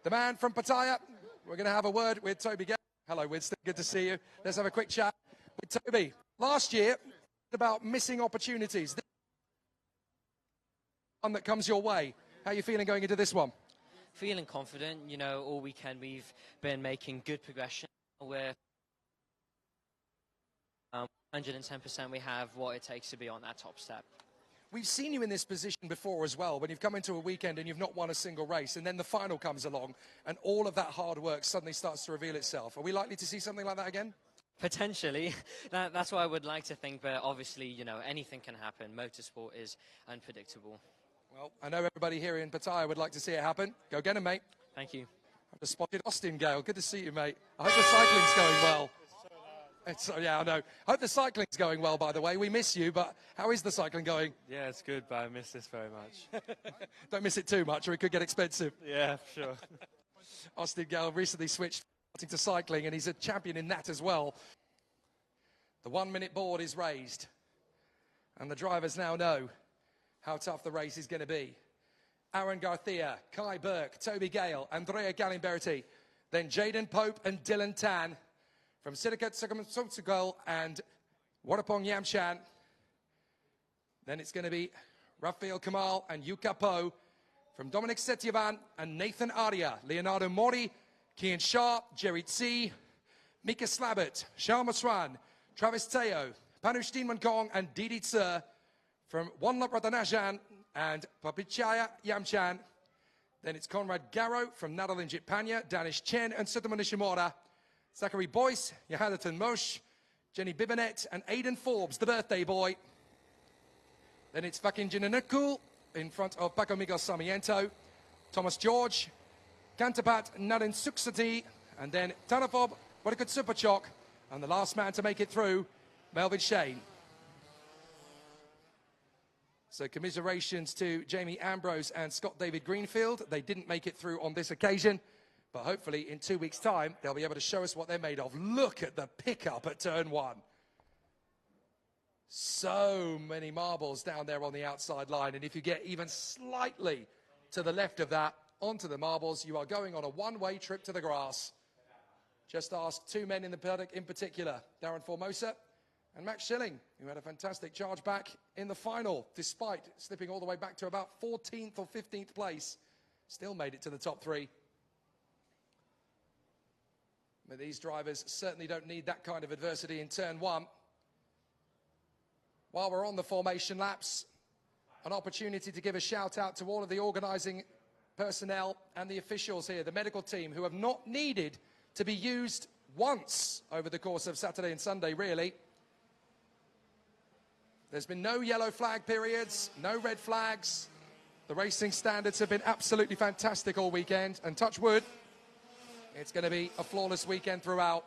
the man from Pattaya. We're going to have a word with Toby Gale. Hello, Winston. Good to see you. Let's have a quick chat with Toby. Last year, about missing opportunities. This one that comes your way. How are you feeling going into this one? Feeling confident. You know, all weekend we've been making good progression. We're 110% we have what it takes to be on that top step. We've seen you in this position before as well, when you've come into a weekend and you've not won a single race, and then the final comes along, and all of that hard work suddenly starts to reveal itself. Are we likely to see something like that again? Potentially. That's what I would like to think, but obviously, you know, anything can happen. Motorsport is unpredictable. Well, I know everybody here in Pattaya would like to see it happen. Go get him, mate. Thank you. I've just spotted Austin Gale. Good to see you, mate. I hope the cycling's going well. Yeah, I know. I hope the cycling's going well, by the way. We miss you, but how is the cycling going? Yeah, it's good, but I miss this very much. Don't miss it too much, or it could get expensive. Yeah, sure. Austin Gale recently switched to cycling, and he's a champion in that as well. The 1 minute board is raised, and the drivers now know how tough the race is going to be. Aaron Garcia, Kai Burke, Toby Gale, Andrea Galimberti, then Jaden Pope and Dylan Tan from Sidikat Sukumsugal and Warapong Yamchan. Then it's going to be Rafael Kamal and Yuka Po from Dominic Setyevan and Nathan Arya, Leonardo Mori, Kian Shah, Jerry Tsi, Mika Slabbert, Charles Maswan, Travis Teo, Panush Dinmankong and Didi Tse from Wanlap Ratanajan and Papichaya Yamchan. Then it's Conrad Garrow from Nadalinjit Panya, Danish Chen and Sutama Nishimura, Zachary Boyce, Yohanatan Moshe, Jenny Bibanet and Aidan Forbes, the birthday boy. Then it's Fakin Jinanukul in front of Paco Miguel Sarmiento, Thomas George, Kantapat Narin Suksati, and then Tanafob, Wadakut Superchok, and the last man to make it through, Melvin Shane. So commiserations to Jamie Ambrose and Scott David Greenfield. They didn't make it through on this occasion, but hopefully in 2 weeks' time, they'll be able to show us what they're made of. Look at the pickup at turn one. So many marbles down there on the outside line, and if you get even slightly to the left of that, onto the marbles, you are going on a one-way trip to the grass. Just ask two men in the paddock in particular, Darren Formosa and Max Schilling, who had a fantastic charge back in the final, despite slipping all the way back to about 14th or 15th place. Still made it to the top three. But these drivers certainly don't need that kind of adversity in turn one. While we're on the formation laps, an opportunity to give a shout out to all of the organising personnel and the officials here, the medical team, who have not needed to be used once over the course of Saturday and Sunday, really. There's been no yellow flag periods, no red flags. The racing standards have been absolutely fantastic all weekend, and touch wood, it's going to be a flawless weekend throughout.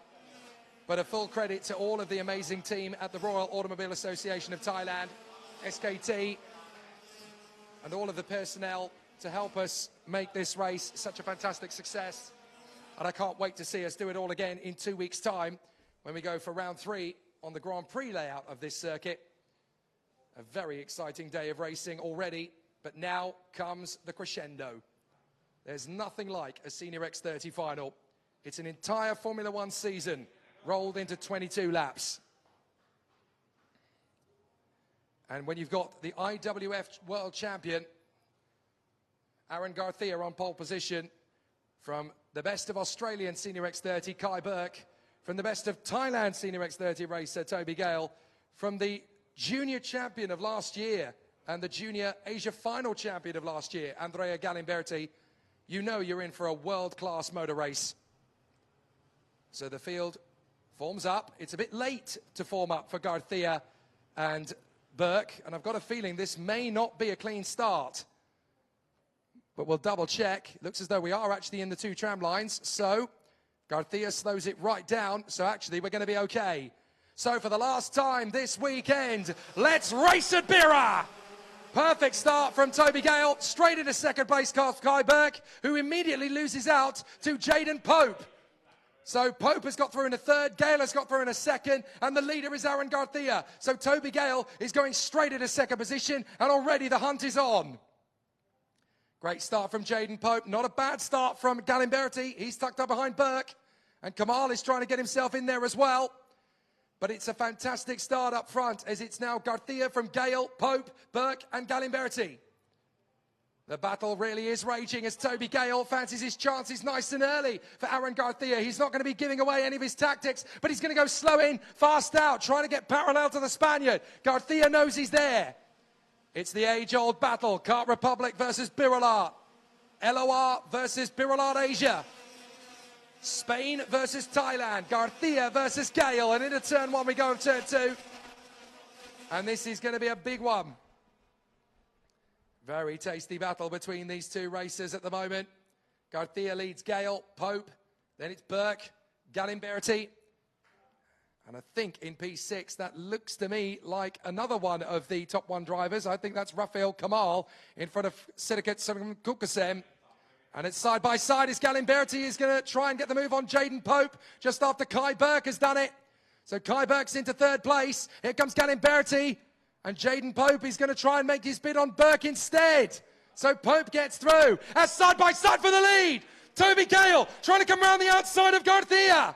But a full credit to all of the amazing team at the Royal Automobile Association of Thailand, SKT, and all of the personnel to help us make this race such a fantastic success. And I can't wait to see us do it all again in 2 weeks' time when we go for round 3 on the Grand Prix layout of this circuit. A very exciting day of racing already, but now comes the crescendo. There's nothing like a Senior X30 final. It's an entire Formula One season rolled into 22 laps. And when you've got the IWF World Champion, Aaron Garcia on pole position, from the best of Australian Senior X30, Kai Burke, from the best of Thailand Senior X30 racer, Toby Gale, from the junior champion of last year and the junior Asia final champion of last year, Andrea Galimberti, you know you're in for a world-class motor race. So the field forms up. It's a bit late to form up for Garcia and Burke, and I've got a feeling this may not be a clean start. But we'll double check. It looks as though we are actually in the two tram lines. So Garcia slows it right down. So actually we're going to be okay. So for the last time this weekend, let's race at Bira. Perfect start from Toby Gale. Straight into second place, Kai Burke, who immediately loses out to Jaden Pope. So Pope has got through in a third, Gale has got through in a second, and the leader is Aaron Garcia. So Toby Gale is going straight into second position, and already the hunt is on. Great start from Jaden Pope. Not a bad start from Galimberti. He's tucked up behind Burke. And Kamal is trying to get himself in there as well. But it's a fantastic start up front as it's now Garcia from Gale, Pope, Burke and Galimberti. The battle really is raging as Toby Gale fancies his chances nice and early for Aaron Garcia. He's not going to be giving away any of his tactics, but he's going to go slow in, fast out, trying to get parallel to the Spaniard. Garcia knows he's there. It's the age-old battle, Kart Republic versus Birolart. LOR versus Birolart Asia. Spain versus Thailand. Garcia versus Gale. And into turn one we go of turn two. And this is going to be a big one. Very tasty battle between these two racers at the moment. Garcia leads Gale, Pope, then it's Burke, Galimberti. And I think in P6 that looks to me like another one of the top one drivers. I think that's Rafael Kamal in front of Sidikat Kukasem. And it's side by side as Galimberti is going to try and get the move on Jaden Pope just after Kai Burke has done it. So Kai Burke's into third place. Here comes Galimberti. And Jaden Pope is going to try and make his bid on Burke instead. So Pope gets through. As side by side for the lead. Toby Gale trying to come around the outside of Garcia.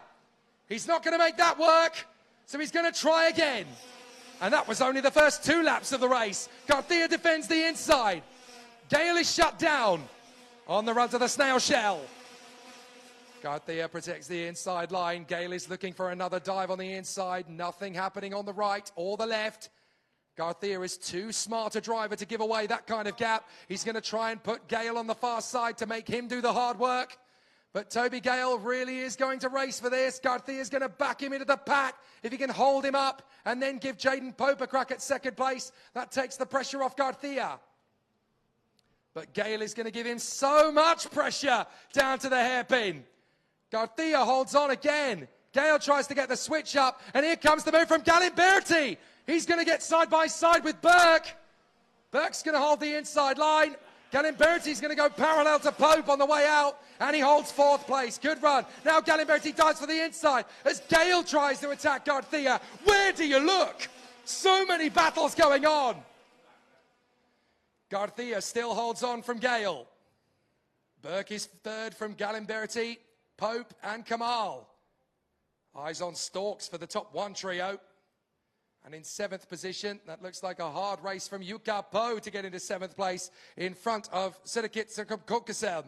He's not going to make that work. So he's going to try again. And that was only the first 2 laps of the race. Garcia defends the inside. Gale is shut down on the run to the snail shell. Garcia protects the inside line. Gale is looking for another dive on the inside. Nothing happening on the right or the left. Garcia is too smart a driver to give away that kind of gap. He's going to try and put Gale on the far side to make him do the hard work. But Toby Gale really is going to race for this. Garcia is going to back him into the pack. If he can hold him up and then give Jaden Pope a crack at second place, that takes the pressure off Garcia. But Gale is going to give him so much pressure down to the hairpin. Garcia holds on again. Gale tries to get the switch up, and here comes the move from Galimberti. He's going to get side by side with Burke. Burke's going to hold the inside line. Galimberti's going to go parallel to Pope on the way out, and he holds fourth place. Good run. Now Galimberti dives for the inside as Gale tries to attack Garcia. Where do you look? So many battles going on. Garcia still holds on from Gale. Burke is third from Galimberti, Pope and Kamal. Eyes on stalks for the top one trio. And in 7th position, that looks like a hard race from Yuka Po to get into 7th place in front of Sidikat Kokasem.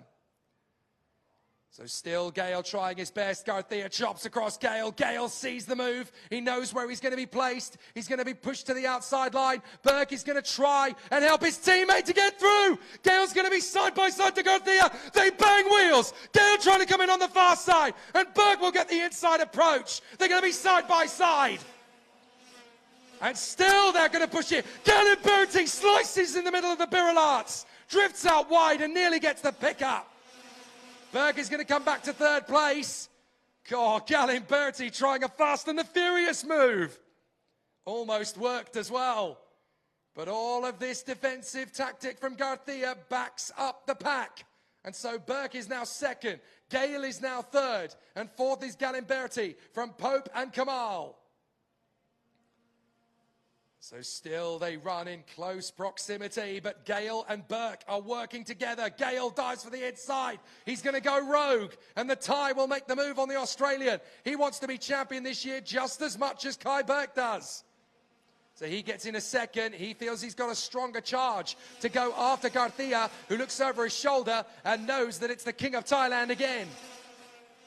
So still Gale trying his best. Garcia chops across Gale. Gale sees the move. He knows where he's going to be placed. He's going to be pushed to the outside line. Burke is going to try and help his teammate to get through. Gale's going to be side by side to Garcia. They bang wheels. Gale trying to come in on the far side. And Burke will get the inside approach. They're going to be side by side. And still they're going to push it. Galimberti slices in the middle of the Birolarts. Drifts out wide and nearly gets the pickup. Burke is going to come back to third place. Oh, Galimberti trying a fast and the furious move. Almost worked as well. But all of this defensive tactic from Garcia backs up the pack. And so Burke is now second. Gale is now third. And fourth is Galimberti from Pope and Kamal. So still they run in close proximity, but Gale and Burke are working together. Gale dives for the inside. He's going to go rogue, and the Thai will make the move on the Australian. He wants to be champion this year just as much as Kai Burke does. So he gets in a second. He feels he's got a stronger charge to go after Garcia, who looks over his shoulder and knows that it's the King of Thailand again.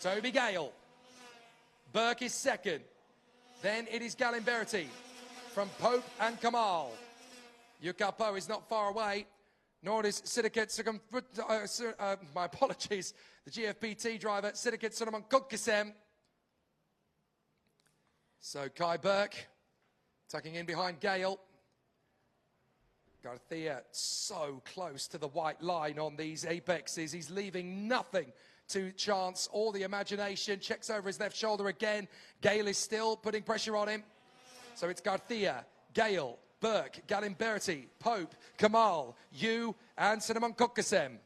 Toby Gale. Burke is second. Then it is Galimberti from Pope and Kamal. Yuka Po is not far away, nor is Sidikat my apologies, the GFPT driver, Sidikat Kokasem. So Kai Burke tucking in behind Gale. Garcia so close to the white line on these apexes. He's leaving nothing to chance or the imagination. Checks over his left shoulder again. Gale is still putting pressure on him. So it's Garcia, Gale, Burke, Galimberti, Pope, Kamal, Yu, and Cinnamon Kokasem.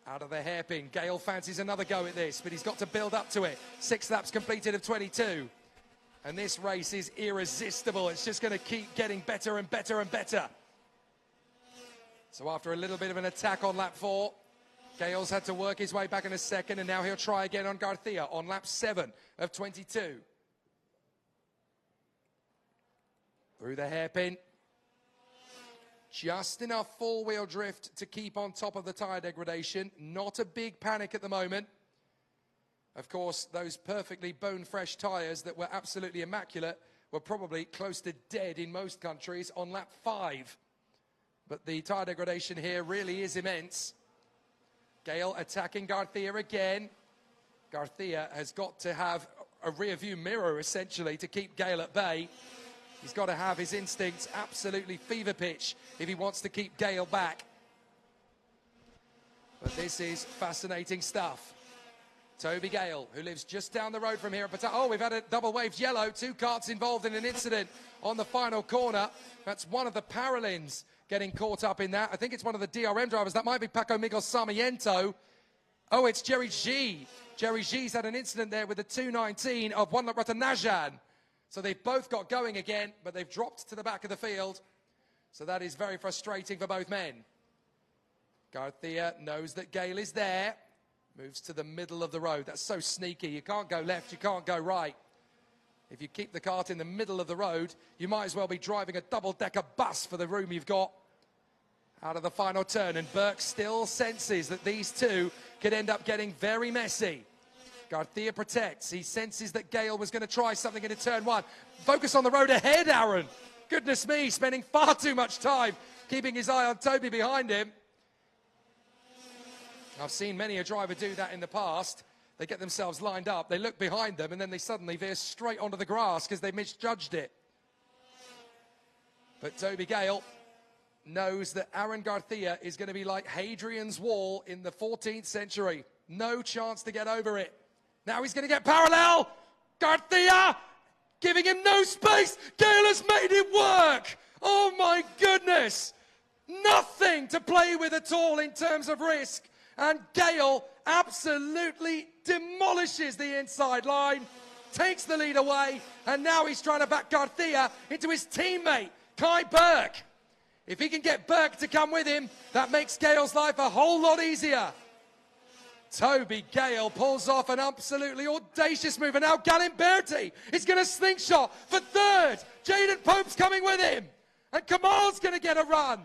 Out of the hairpin, Gale fancies another go at this, but he's got to build up to it. 6 laps completed of 22. And this race is irresistible. It's just going to keep getting better and better and better. So after a little bit of an attack on lap 4, Gale's had to work his way back in a second, and now he'll try again on Garcia on lap 7 of 22. Through the hairpin. Just enough four-wheel drift to keep on top of the tyre degradation. Not a big panic at the moment. Of course, those perfectly bone-fresh tyres that were absolutely immaculate were probably close to dead in most countries on lap 5. But the tyre degradation here really is immense. Gale attacking Garcia again. Garcia has got to have a rear-view mirror, essentially, to keep Gale at bay. He's got to have his instincts absolutely fever pitch if he wants to keep Gale back. But this is fascinating stuff. Toby Gale, who lives just down the road from here. Oh, we've had a double-waved yellow. 2 karts involved in an incident on the final corner. That's one of the Paralins getting caught up in that. I think it's one of the DRM drivers. That might be Paco Miguel Sarmiento. Oh, it's Jerry G. Jerry G's had an incident there with the 219 of Juan Ratanajan. So they've both got going again, but they've dropped to the back of the field. So that is very frustrating for both men. Garcia knows that Gale is there. Moves to the middle of the road. That's so sneaky. You can't go left, you can't go right. If you keep the kart in the middle of the road, you might as well be driving a double-decker bus for the room you've got. Out of the final turn, and Burke still senses that these two could end up getting very messy. Garcia protects. He senses that Gale was going to try something into turn 1. Focus on the road ahead, Aaron. Goodness me, spending far too much time keeping his eye on Toby behind him. I've seen many a driver do that in the past. They get themselves lined up, they look behind them, and then they suddenly veer straight onto the grass because they misjudged it. But Toby Gale knows that Aaron Garcia is going to be like Hadrian's Wall in the 14th century. No chance to get over it. Now he's going to get parallel. Garcia giving him no space. Gale has made it work. Oh my goodness. Nothing to play with at all in terms of risk. And Gale absolutely demolishes the inside line, takes the lead away, and now he's trying to back Garcia into his teammate, Kai Burke. If he can get Burke to come with him, that makes Gale's life a whole lot easier. Toby Gale pulls off an absolutely audacious move, and now Galimberti is going to slingshot for 3rd. Jaden Pope's coming with him, and Kamal's going to get a run.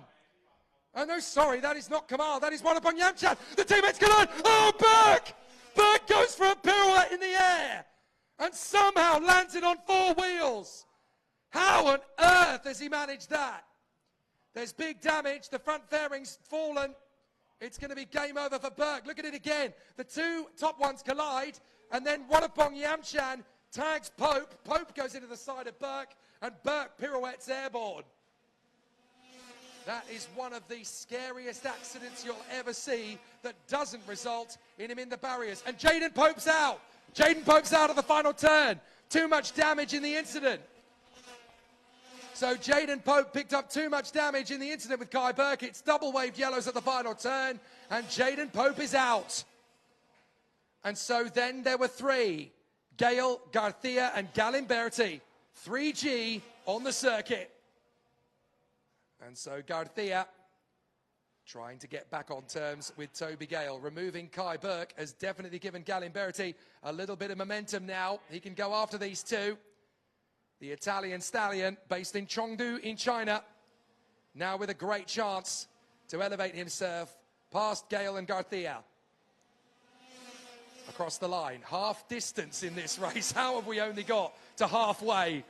Oh, no, sorry, that is not Kamal. That is Wanapong Yamchan. The teammates collide. Oh, Burke! Burke goes for a pirouette in the air and somehow lands it on 4 wheels. How on earth has he managed that? There's big damage. The front fairing's fallen. It's going to be game over for Burke. Look at it again. The 2 top ones collide, and then Wanapong Yamchan tags Pope. Pope goes into the side of Burke, and Burke pirouettes airborne. That is one of the scariest accidents you'll ever see that doesn't result in him in the barriers. And Jaden Pope's out. Jaden Pope's out of the final turn. Too much damage in the incident. So Jaden Pope picked up too much damage in the incident with Kai Burke. It's double-waved yellows at the final turn, and Jaden Pope is out. And so then there were 3. Gale, Garcia, and Galimberti. 3G on the circuit. And so Garcia trying to get back on terms with Toby Gale. Removing Kai Burke has definitely given Galimberti a little bit of momentum now. He can go after these 2. The Italian stallion, based in Chengdu in China, now with a great chance to elevate himself past Gale and Garcia. Across the line, half distance in this race. How have we only got to halfway?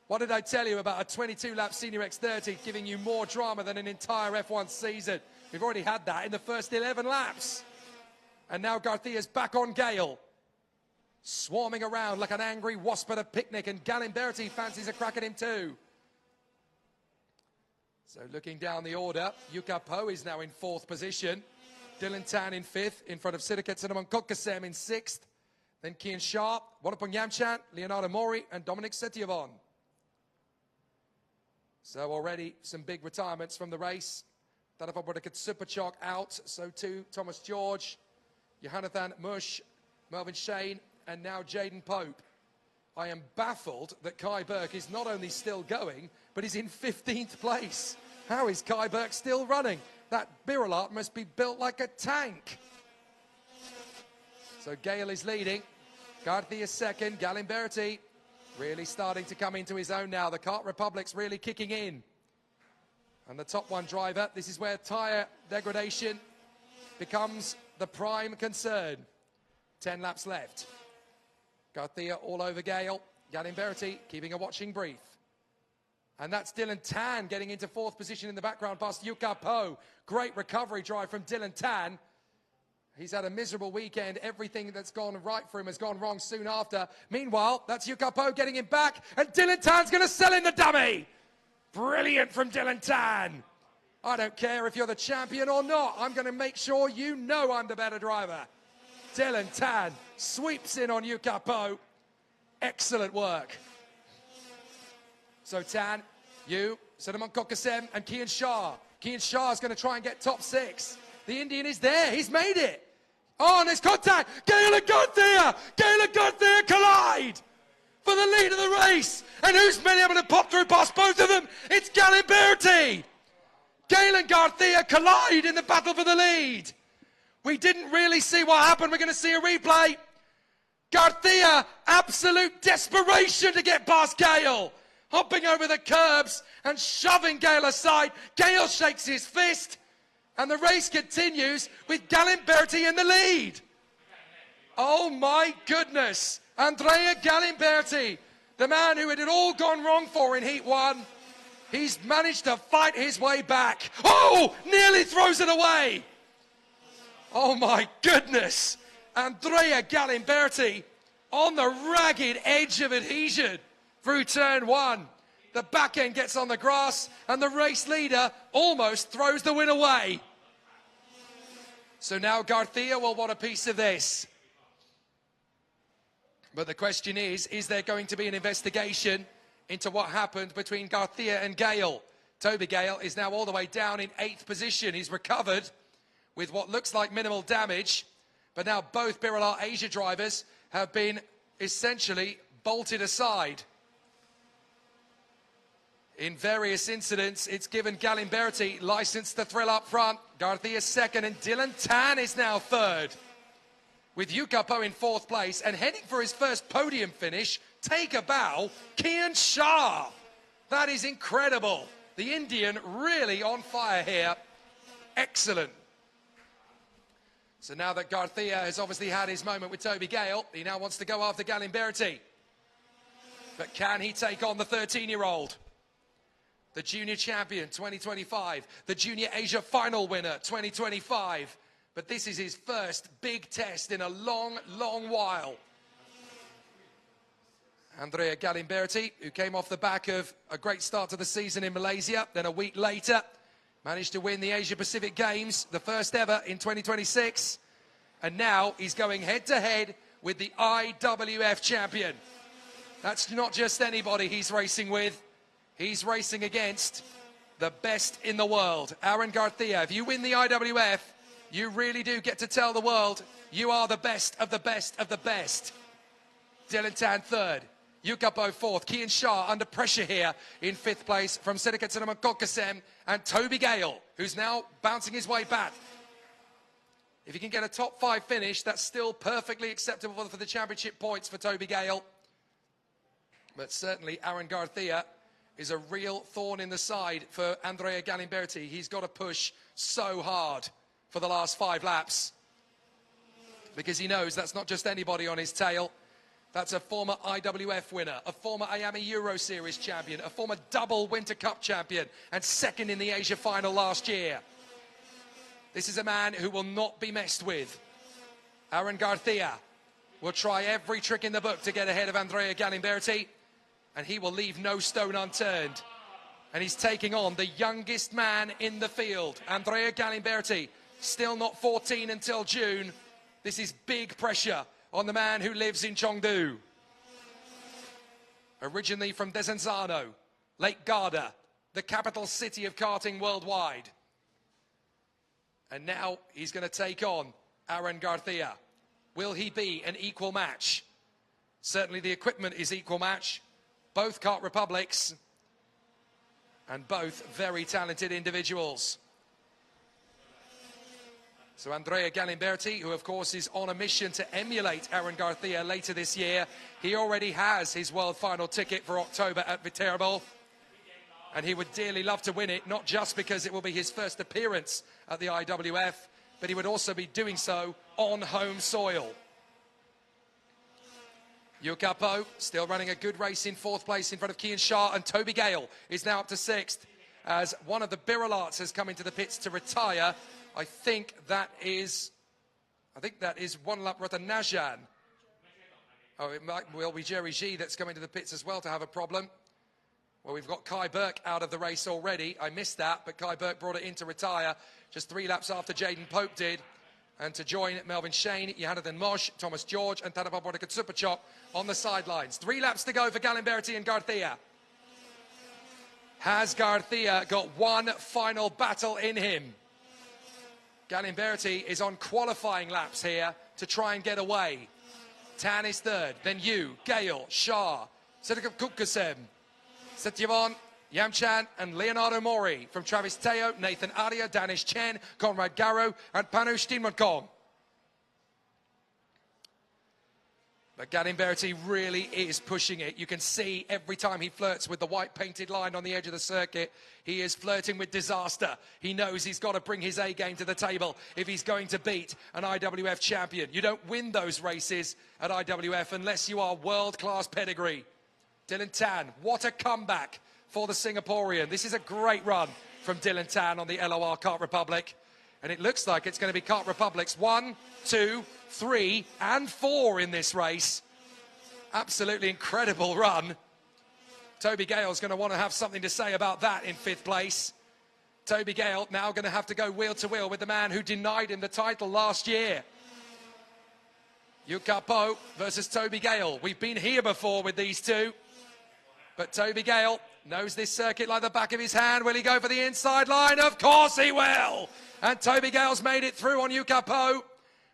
What did I tell you about a 22-lap Senior X30 giving you more drama than an entire F1 season? We've already had that in the first 11 laps. And now Garcia's back on Gale. Swarming around like an angry wasp at a picnic, and Galimberti fancies a crack at him too. So looking down the order, Yuka Po is now in 4th position. Dylan Tan in 5th, in front of Siddharth Cinnamon Kokasem in 6th. Then Kian Sharp, Wanapong Yamchan, Leonardo Mori, and Dominic Setiavon. So already some big retirements from the race. Tadafabroda Superchalk out, so too Thomas George, Johanathan Mush, Melvin Shane, and now Jaden Pope. I am baffled that Kai Burke is not only still going, but is in 15th place. How is Kai Burke still running? That Birolart must be built like a tank. So Gale is leading. Garcia second. Galimberti really starting to come into his own now. The Kart Republic's really kicking in. And the top one driver, this is where tyre degradation becomes the prime concern. 10 laps left. Garcia all over Gale. Galimberti keeping a watching brief. And that's Dylan Tan getting into fourth position in the background past Yuka Po. Great recovery drive from Dylan Tan. He's had a miserable weekend. Everything that's gone right for him has gone wrong soon after. Meanwhile, that's Yuka Po getting him back. And Dylan Tan's going to sell in the dummy. Brilliant from Dylan Tan. I don't care if you're the champion or not. I'm going to make sure you know I'm the better driver. Dylan Tan sweeps in on Yuka Po. Excellent work. So Tan, Solomon Kokasem and Kian Shah. Kian Shah is going to try and get top 6. The Indian is there. He's made it. Oh, and there's contact. Gale and Garcia. Gale and Garcia collide for the lead of the race. And who's been able to pop through past both of them? It's Galimberti. Gale and Garcia collide in the battle for the lead. We didn't really see what happened. We're going to see a replay. Garcia, absolute desperation to get past Gale. Hopping over the curbs and shoving Gale aside. Gale shakes his fist. And the race continues with Galimberti in the lead. Oh my goodness. Andrea Galimberti, the man who it had all gone wrong for in Heat 1. He's managed to fight his way back. Oh, nearly throws it away. Oh my goodness. Andrea Galimberti on the ragged edge of adhesion through turn 1. The back end gets on the grass and the race leader almost throws the win away. So now Garcia will want a piece of this. But the question is there going to be an investigation into what happened between Garcia and Gale? Toby Gale is now all the way down in 8th position. He's recovered with what looks like minimal damage. But now both Birolart Asia drivers have been essentially bolted aside. In various incidents, it's given Galimberti license to thrill up front. Garcia second, and Dylan Tan is now third. With Yuka Po in 4th place, and heading for his first podium finish, take a bow, Kian Shah. That is incredible. The Indian really on fire here. Excellent. So now that Garcia has obviously had his moment with Toby Gale, he now wants to go after Galimberti. But can he take on the 13-year-old? The junior champion 2025, the junior Asia final winner 2025. But this is his first big test in a long, long while. Andrea Galimberti, who came off the back of a great start to the season in Malaysia, then a week later managed to win the Asia Pacific Games, the first ever in 2026. And now he's going head-to-head with the IWF champion. That's not just anybody he's racing with. He's racing against the best in the world. Aaron Garcia, if you win the IWF, you really do get to tell the world you are the best of the best of the best. Dylan Tan third. Yuka Po fourth. Kian Shah under pressure here in 5th place from Sedekat Sinaman Kokasem. And Toby Gale, who's now bouncing his way back. If he can get a top 5 finish, that's still perfectly acceptable for the championship points for Toby Gale. But certainly Aaron Garcia is a real thorn in the side for Andrea Galimberti. He's got to push so hard for the last 5 laps because he knows that's not just anybody on his tail. That's a former IWF winner, a former IAME Euro Series champion, a former double Winter Cup champion, and second in the Asia final last year. This is a man who will not be messed with. Aaron Garcia will try every trick in the book to get ahead of Andrea Galimberti, and he will leave no stone unturned. And he's taking on the youngest man in the field, Andrea Galimberti, still not 14 until June. This is big pressure on the man who lives in Chengdu. Originally from Desenzano, Lake Garda, the capital city of karting worldwide. And now he's going to take on Aaron Garcia. Will he be an equal match? Certainly the equipment is equal match. Both kart republics. and both very talented individuals. So Andrea Galimberti, who of course is on a mission to emulate Aaron Garcia later this year, he already has his world final ticket for October at Viterbo. And he would dearly love to win it, not just because it will be his first appearance at the IWF, but he would also be doing so on home soil. Yukapo still running a good race in 4th place in front of Kian Shah, and Toby Gale is now up to 6th as one of the Birolats has come into the pits to retire. I think that is one lap Ratanajan. Oh, it might well be Jerry G that's coming to the pits as well to have a problem. Well, we've got Kai Burke out of the race already. I missed that, but Kai Burke brought it in to retire just 3 laps after Jaden Pope did. And to join Melvin Shane, Johannes Mosh, Thomas George and Tadapapodika Tsupachok on the sidelines. 3 laps to go for Galimberti and Garcia. Has Garcia got one final battle in him? Galimberti is on qualifying laps here to try and get away. Tan is 3rd, then you, Gale, Shah, Sedikov Kukasem, Satyavon, Yamchan and Leonardo Mori from Travis Teo, Nathan Aria, Danish Chen, Conrad Garrow and Panu Stinmakom. But Galimberti really is pushing it. You can see every time he flirts with the white painted line on the edge of the circuit, he is flirting with disaster. He knows he's got to bring his A game to the table if he's going to beat an IWF champion. You don't win those races at IWF unless you are world-class pedigree. Dylan Tan, what a comeback for the Singaporean. This is a great run from Dylan Tan on the LOR Kart Republic. And it looks like it's going to be Kart Republics 1, 2, 3 and 4 in this race. Absolutely incredible run. Toby Gale's going to want to have something to say about that in 5th place. Toby Gale now going to have to go wheel to wheel with the man who denied him the title last year. Yukapo versus Toby Gale. We've been here before with these two. But Toby Gale knows this circuit like the back of his hand. Will he go for the inside line? Of course he will. And Toby Gale's made it through on Yukapo.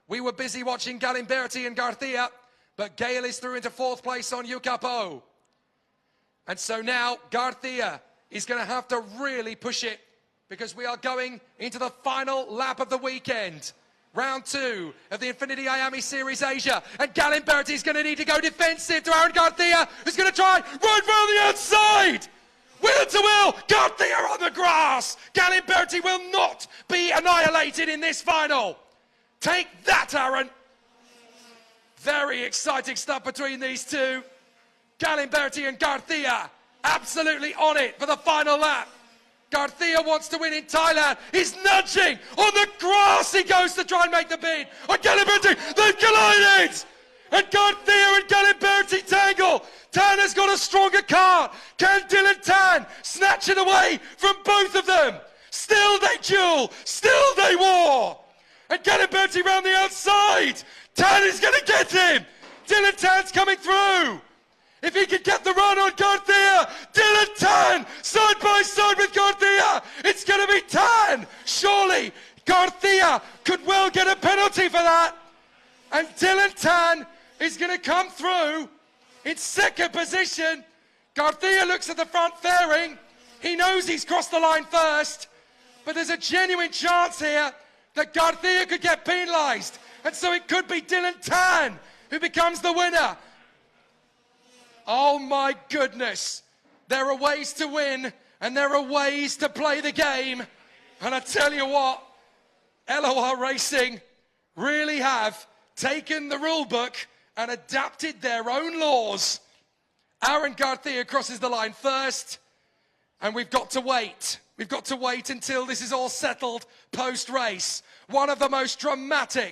We were busy watching Galimberti and Garcia, but Gale is through into 4th place on Yukapo. And so now Garcia is going to have to really push it because we are going into the final lap of the weekend. Round 2 of the Infinity IAME Series Asia. And Galimberti is going to need to go defensive to Aaron Garcia, who's going to try right round the outside. Wheel to wheel, Garcia on the grass. Galimberti will not be annihilated in this final. Take that, Aaron. Very exciting stuff between these two. Galimberti and Garcia absolutely on it for the final lap. Garcia wants to win in Thailand. He's nudging. On the grass he goes to try and make the bid. On Galimberti, they've collided. And Garcia and Galimberti tangle. Tan has got a stronger car. Can Dylan Tan snatch it away from both of them? Still they duel. Still they war. And Galimberti round the outside. Tan is going to get him. Dylan Tan's coming through. If he can get the run on Garcia, Dylan Tan, side by side with Garcia, it's going to be Tan. Surely Garcia could well get a penalty for that. And Dylan Tan is going to come through in 2nd position. Garcia looks at the front fairing. He knows he's crossed the line first, but there's a genuine chance here that Garcia could get penalised. And so it could be Dylan Tan who becomes the winner. Oh my goodness, there are ways to win and there are ways to play the game. And I tell you what, LOR Racing really have taken the rule book and adapted their own laws. Aaron Garcia crosses the line first and we've got to wait. We've got to wait until this is all settled post-race. One of the most dramatic